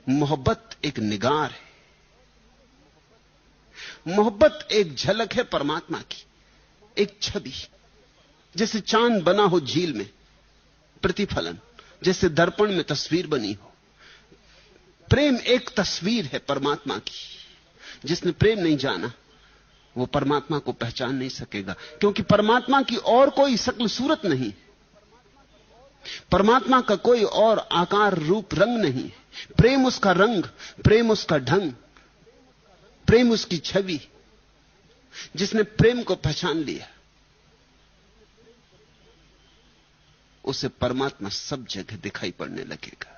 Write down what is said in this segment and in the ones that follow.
मोहब्बत एक निगार है, मोहब्बत एक झलक है परमात्मा की, एक छवि, जैसे चांद बना हो झील में, प्रतिफलन, जैसे दर्पण में तस्वीर बनी हो। प्रेम एक तस्वीर है परमात्मा की। जिसने प्रेम नहीं जाना वो परमात्मा को पहचान नहीं सकेगा, क्योंकि परमात्मा की और कोई शक्ल सूरत नहीं, परमात्मा का कोई और आकार रूप रंग नहीं। प्रेम उसका रंग, प्रेम उसका ढंग, प्रेम उसकी छवि। जिसने प्रेम को पहचान लिया उसे परमात्मा सब जगह दिखाई पड़ने लगेगा,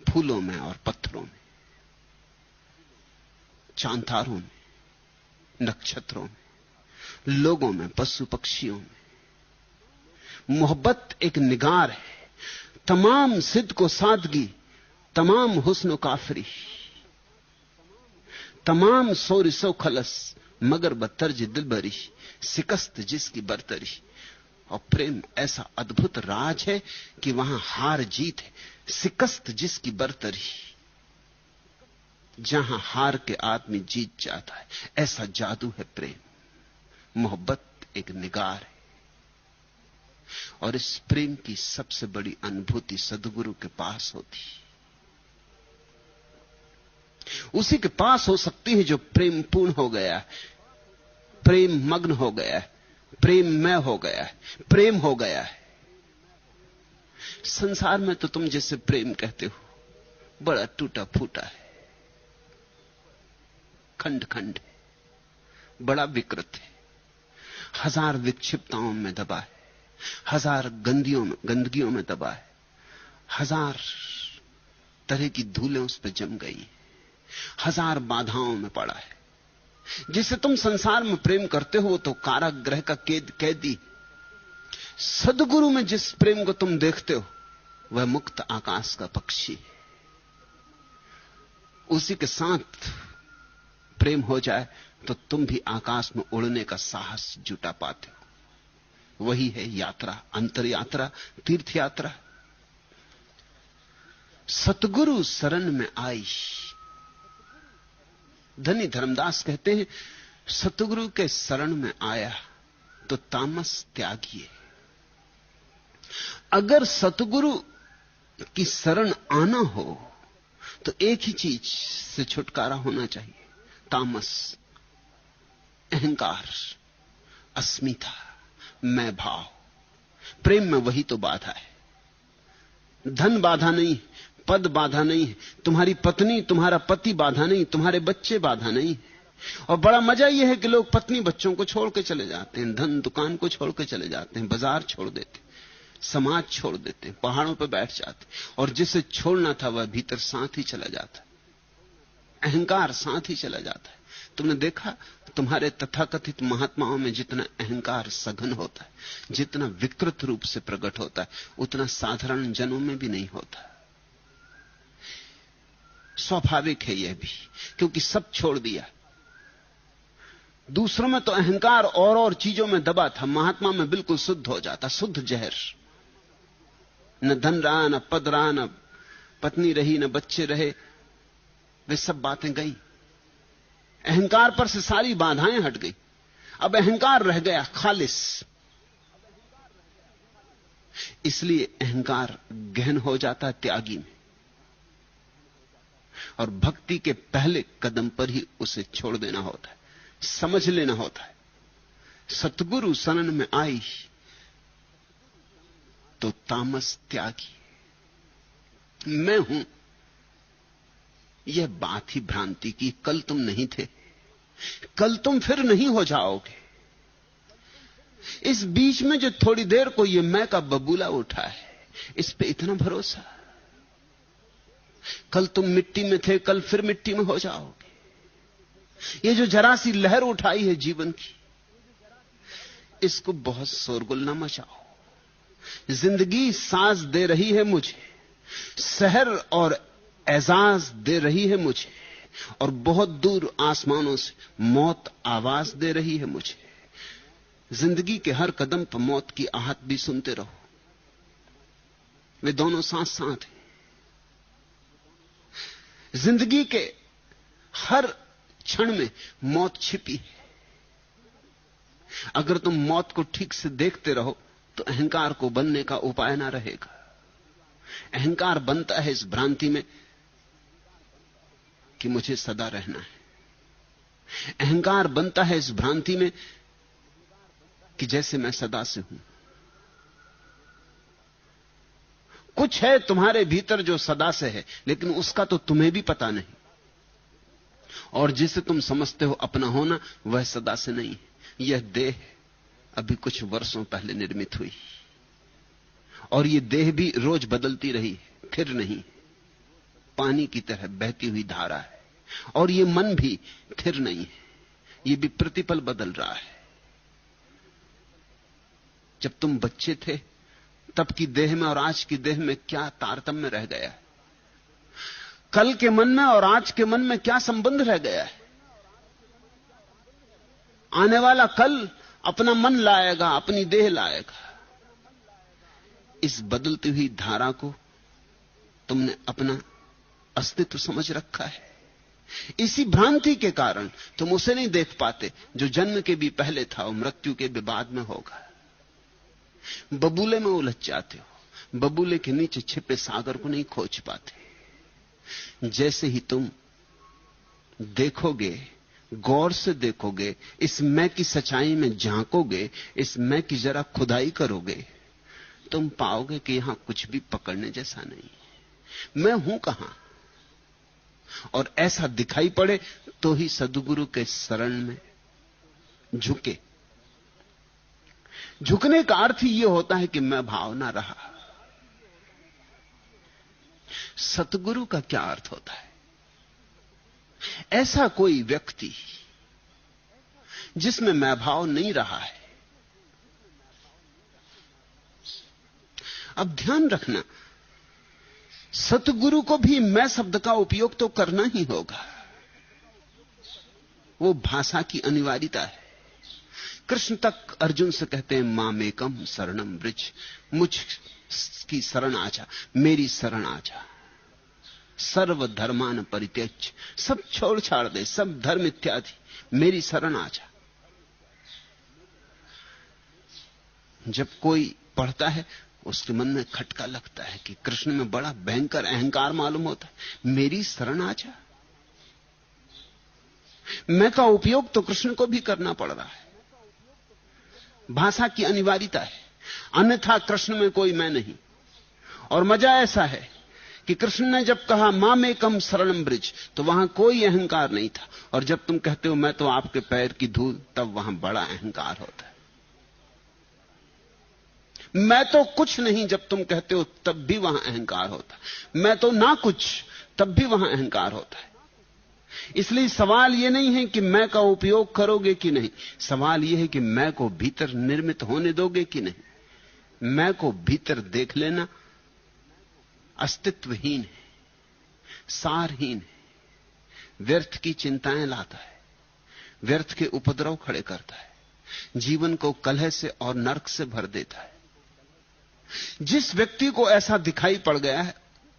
फूलों में और पत्थरों में, चांतारों में, नक्षत्रों में, लोगों में, पशु पक्षियों में। मोहब्बत एक निगार है, तमाम सिद्ध को सादगी, तमाम हुस्न काफरी, तमाम सोरिसो खलस, मगर बतर्ज दिलबरी, शिकस्त जिसकी बरतरी। और प्रेम ऐसा अद्भुत राज है कि वहां हार जीत है, शिकस्त जिसकी बरतरी, जहां हार के आदमी जीत जाता है, ऐसा जादू है प्रेम। मोहब्बत एक निगार है, और इस प्रेम की सबसे बड़ी अनुभूति सद्गुरु के पास होती, उसी के पास हो सकती है जो प्रेम पूर्ण हो गया है, प्रेम मग्न हो गया है, प्रेम में हो गया है, प्रेम हो गया है। संसार में तो तुम जैसे प्रेम कहते हो बड़ा टूटा फूटा है, खंड खंड है, बड़ा विकृत है, हजार विक्षिप्तताओं में दबा है, हजार गंदगियों में दबा है, हजार तरह की धूलें उस पर जम गई, हजार बाधाओं में पड़ा है। जिसे तुम संसार में प्रेम करते हो वो तो कारागृह का कैदी। सद्गुरु में जिस प्रेम को तुम देखते हो वह मुक्त आकाश का पक्षी है। उसी के साथ प्रेम हो जाए तो तुम भी आकाश में उड़ने का साहस जुटा पाते हो। वही है यात्रा, अंतर यात्रा, तीर्थ यात्रा। सतगुरु शरण में आई, धनी धर्मदास कहते हैं सतगुरु के शरण में आया तो तामस त्यागिए। अगर सतगुरु की शरण आना हो तो एक ही चीज से छुटकारा होना चाहिए, तामस, अहंकार, अस्मिता, मैं भाव। प्रेम में वही तो बाधा है। धन बाधा नहीं, पद बाधा नहीं है, तुम्हारी पत्नी तुम्हारा पति बाधा नहीं, तुम्हारे बच्चे बाधा नहीं। और बड़ा मजा यह है कि लोग पत्नी बच्चों को छोड़ के चले जाते हैं, धन दुकान को छोड़ के चले जाते हैं, बाजार छोड़ देते, समाज छोड़ देते हैं, पहाड़ों पर बैठ जाते, और जिसे छोड़ना था वह भीतर साथ ही चला जाता, अहंकार साथ ही चला जाता है। तुमने देखा तुम्हारे तथाकथित महात्माओं में जितना अहंकार सघन होता है, जितना विकृत रूप से प्रकट होता है, उतना साधारण जनों में भी नहीं होता। स्वाभाविक है यह भी, क्योंकि सब छोड़ दिया। दूसरों में तो अहंकार और चीजों में दबा था, महात्मा में बिल्कुल शुद्ध हो जाता, शुद्ध जहर। न धन रहा, न पद रहा, न पत्नी रही, न बच्चे रहे, वे सब बातें गई। अहंकार पर से सारी बाधाएं हट गई, अब अहंकार रह गया खालिस। इसलिए अहंकार गहन हो जाता है त्यागी में, और भक्ति के पहले कदम पर ही उसे छोड़ देना होता है, समझ लेना होता है। सतगुरु शरण में आई तो तामस त्यागी। मैं हूं यह बात ही भ्रांति की। कल तुम नहीं थे, कल तुम फिर नहीं हो जाओगे। इस बीच में जो थोड़ी देर को यह मैं का बबूला उठा है, इस पे इतना भरोसा। कल तुम मिट्टी में थे, कल फिर मिट्टी में हो जाओगे। ये जो जरा सी लहर उठाई है जीवन की, इसको बहुत शोरगुल न मचाओ। जिंदगी साज दे रही है मुझे, सहर और एजाज दे रही है मुझे, और बहुत दूर आसमानों से मौत आवाज दे रही है मुझे। जिंदगी के हर कदम पर मौत की आहट भी सुनते रहो, वे दोनों साथ साथ हैं। जिंदगी के हर क्षण में मौत छिपी है। अगर तुम मौत को ठीक से देखते रहो तो अहंकार को बनने का उपाय ना रहेगा। अहंकार बनता है इस भ्रांति में कि मुझे सदा रहना है। अहंकार बनता है इस भ्रांति में कि जैसे मैं सदा से हूं। कुछ है तुम्हारे भीतर जो सदा से है, लेकिन उसका तो तुम्हें भी पता नहीं। और जिसे तुम समझते हो अपना होना, वह सदा से नहीं है। यह देह अभी कुछ वर्षों पहले निर्मित हुई, और यह देह भी रोज बदलती रही, फिर नहीं। पानी की तरह बहती हुई धारा है। और यह मन भी फिर नहीं है, यह भी प्रतिपल बदल रहा है। जब तुम बच्चे थे तब की देह में और आज की देह में क्या तारतम्य रह गया है? कल के मन में और आज के मन में क्या संबंध रह गया है? आने वाला कल अपना मन लाएगा, अपनी देह लाएगा। इस बदलती हुई धारा को तुमने अपना अस्तित्व समझ रखा है। इसी भ्रांति के कारण तुम उसे नहीं देख पाते जो जन्म के भी पहले था और मृत्यु के भी बाद में होगा। बबूले में उलझ जाते हो, बबूले के नीचे छिपे सागर को नहीं खोज पाते। जैसे ही तुम देखोगे, गौर से देखोगे, इस मैं की सच्चाई में झांकोगे, इस मैं की जरा खुदाई करोगे, तुम पाओगे कि यहां कुछ भी पकड़ने जैसा नहीं। मैं हूं कहां? और ऐसा दिखाई पड़े तो ही सद्गुरु के शरण में झुके। झुकने का अर्थ ही यह होता है कि मैं भाव ना रहा। सतगुरु का क्या अर्थ होता है? ऐसा कोई व्यक्ति जिसमें मैं भाव नहीं रहा है। अब ध्यान रखना, सतगुरु को भी मैं शब्द का उपयोग तो करना ही होगा। वो भाषा की अनिवार्यता है। कृष्ण तक अर्जुन से कहते हैं, मामेकम शरणम व्रज, मुझ की शरण आजा, मेरी शरण आजा। सर्व धर्मान परित्यज्य, सब छोड़ छाड़ दे, सब धर्म इत्यादि, मेरी शरण आजा। जब कोई पढ़ता है उसके मन में खटका लगता है कि कृष्ण में बड़ा भयंकर अहंकार मालूम होता है। मेरी शरण आजा। मैं का उपयोग तो कृष्ण को भी करना पड़ रहा है। भाषा की अनिवार्यता है, अन्यथा कृष्ण में कोई मैं नहीं। और मजा ऐसा है कि कृष्ण ने जब कहा मामेकम शरणम व्रज, तो वहां कोई अहंकार नहीं था। और जब तुम कहते हो मैं तो आपके पैर की धूल, तब वहां बड़ा अहंकार होता है। मैं तो कुछ नहीं जब तुम कहते हो, तब भी वहां अहंकार होता है। मैं तो ना कुछ, तब भी वहां अहंकार होता है। इसलिए सवाल यह नहीं है कि मैं का उपयोग करोगे कि नहीं, सवाल यह है कि मैं को भीतर निर्मित होने दोगे कि नहीं। मैं को भीतर देख लेना अस्तित्वहीन है, सारहीन है, व्यर्थ की चिंताएं लाता है, व्यर्थ के उपद्रव खड़े करता है, जीवन को कलह से और नरक से भर देता है। जिस व्यक्ति को ऐसा दिखाई पड़ गया है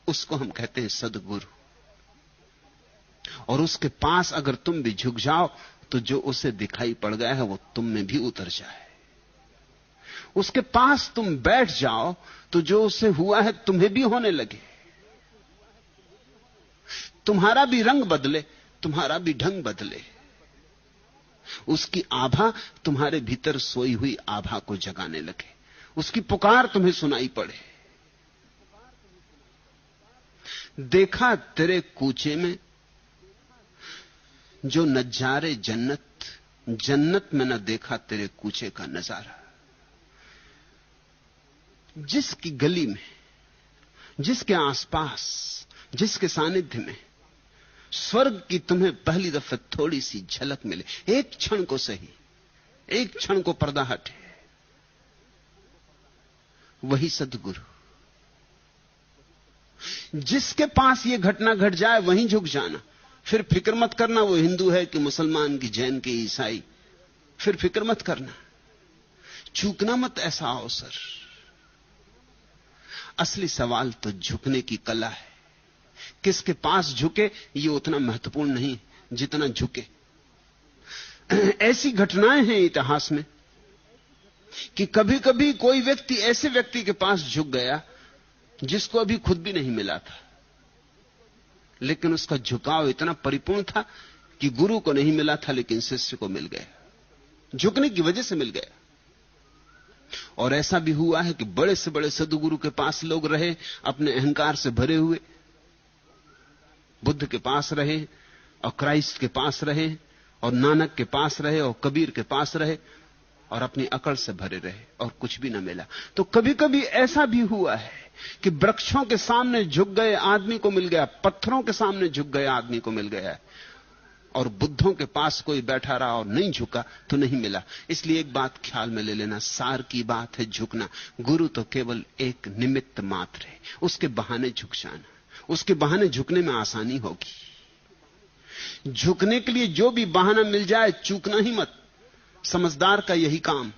उसको हम कहते हैं सद्गुरु। और उसके पास अगर तुम भी झुक जाओ तो जो उसे दिखाई पड़ गया है वो तुम में भी उतर जाए। उसके पास तुम बैठ जाओ तो जो उसे हुआ है तुम्हें भी होने लगे। तुम्हारा भी रंग बदले, तुम्हारा भी ढंग बदले। उसकी आभा तुम्हारे भीतर सोई हुई आभा को जगाने लगे, उसकी पुकार तुम्हें सुनाई पड़े। देखा तेरे कूचे में जो नजारे जन्नत, जन्नत में न देखा तेरे कूचे का नजारा। जिसकी गली में, जिसके आसपास, जिसके सानिध्य में स्वर्ग की तुम्हें पहली दफे थोड़ी सी झलक मिले, एक क्षण को सही, एक क्षण को पर्दा हटे, वही सद्गुरु। जिसके पास यह घटना घट जाए वहीं झुक जाना। फिर फिक्र मत करना वो हिंदू है कि मुसलमान की, जैन की, ईसाई, फिर फिक्र मत करना, चूकना मत ऐसा अवसर। असली सवाल तो झुकने की कला है किसके पास झुके ये उतना महत्वपूर्ण नहीं जितना झुके। ऐसी घटनाएं हैं इतिहास में कि कभी कभी कोई व्यक्ति ऐसे व्यक्ति के पास झुक गया जिसको अभी खुद भी नहीं मिला था, लेकिन उसका झुकाव इतना परिपूर्ण था कि गुरु को नहीं मिला था लेकिन शिष्य को मिल गया, झुकने की वजह से मिल गया। और ऐसा भी हुआ है कि बड़े से बड़े सद्गुरु के पास लोग रहे, अपने अहंकार से भरे हुए, बुद्ध के पास रहे और क्राइस्ट के पास रहे और नानक के पास रहे और कबीर के पास रहे और अपनी अकड़ से भरे रहे और कुछ भी न मिला। तो कभी कभी ऐसा भी हुआ है कि वृक्षों के सामने झुक गए आदमी को मिल गया, पत्थरों के सामने झुक गए आदमी को मिल गया, और बुद्धों के पास कोई बैठा रहा और नहीं झुका तो नहीं मिला। इसलिए एक बात ख्याल में ले लेना, सार की बात है झुकना। गुरु तो केवल एक निमित्त मात्र है, उसके बहाने झुक जाना, उसके बहाने झुकने में आसानी होगी। झुकने के लिए जो भी बहाना मिल जाए चूकना ही मत। समझदार का यही काम,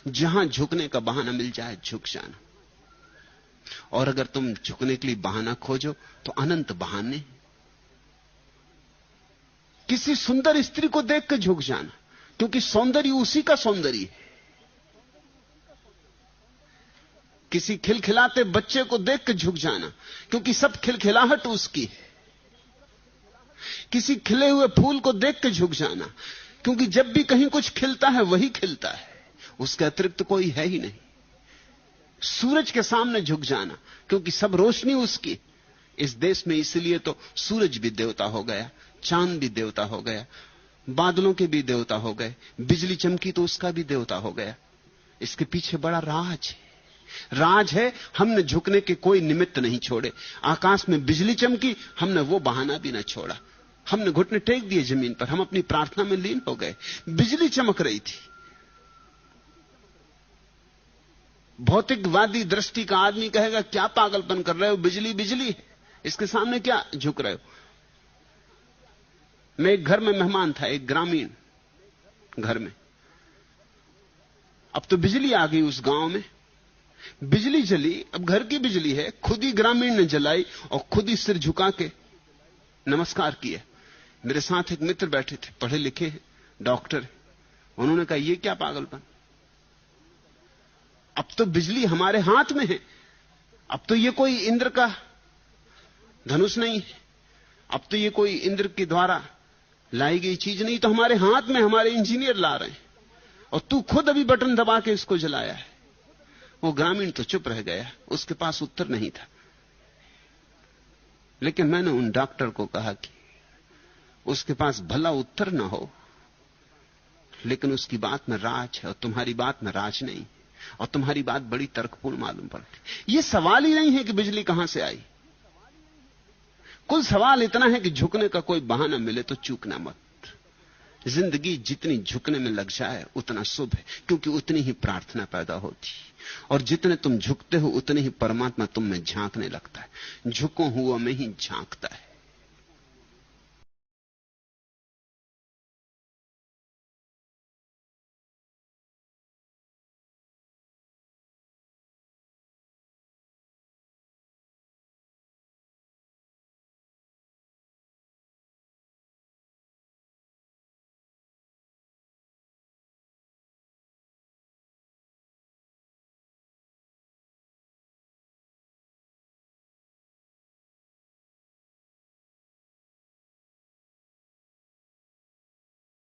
जहां झुकने का बहाना मिल जाए झुक जाना। और अगर तुम झुकने के लिए बहाना खोजो तो अनंत बहाने। किसी सुंदर स्त्री को देख के झुक जाना, क्योंकि सौंदर्य उसी का सौंदर्य है। किसी खिलखिलाते बच्चे को देख के झुक जाना, क्योंकि सब खिलखिलाहट उसकी है। किसी खिले हुए फूल को देख के झुक जाना, क्योंकि जब भी कहीं कुछ खिलता है वही खिलता है, उसके अतिरिक्त कोई है ही नहीं। सूरज के सामने झुक जाना, क्योंकि सब रोशनी उसकी। इस देश में इसलिए तो सूरज भी देवता हो गया, चांद भी देवता हो गया, बादलों के भी देवता हो गए, बिजली चमकी तो उसका भी देवता हो गया। इसके पीछे बड़ा राज है। राज है हमने झुकने के कोई निमित्त नहीं छोड़े। आकाश में बिजली चमकी, हमने वो बहाना भी ना छोड़ा, हमने घुटने टेक दिए जमीन पर, हम अपनी प्रार्थना में लीन हो गए। बिजली चमक रही थी। भौतिकवादी दृष्टि का आदमी कहेगा क्या पागलपन कर रहे हो, बिजली बिजली है, इसके सामने क्या झुक रहे हो। मैं एक घर में मेहमान था, एक ग्रामीण घर में। अब तो बिजली आ गई उस गांव में, बिजली जली, अब घर की बिजली है, खुद ही ग्रामीण ने जलाई और खुद ही सिर झुका के नमस्कार किया। मेरे साथ एक मित्र बैठे थे, पढ़े लिखे डॉक्टर। उन्होंने कहा ये क्या पागलपन, अब तो बिजली हमारे हाथ में है, अब तो ये कोई इंद्र का धनुष नहीं है, अब तो ये कोई इंद्र के द्वारा लाई गई चीज नहीं, तो हमारे हाथ में हमारे इंजीनियर ला रहे हैं, और तू खुद अभी बटन दबा के इसको जलाया है। वो ग्रामीण तो चुप रह गया, उसके पास उत्तर नहीं था। लेकिन मैंने उन डॉक्टर को कहा कि उसके पास भला उत्तर ना हो, लेकिन उसकी बात में राज है और तुम्हारी बात में राज नहीं, और तुम्हारी बात बड़ी तर्कपूर्ण मालूम पड़ती। ये सवाल ही नहीं है कि बिजली कहां से आई, कुल सवाल इतना है कि झुकने का कोई बहाना मिले तो चूकना मत। जिंदगी जितनी झुकने में लग जाए उतना शुभ है, क्योंकि उतनी ही प्रार्थना पैदा होती, और जितने तुम झुकते हो उतने ही परमात्मा तुम में झांकने लगता है। झुको हुआ में ही झांकता है।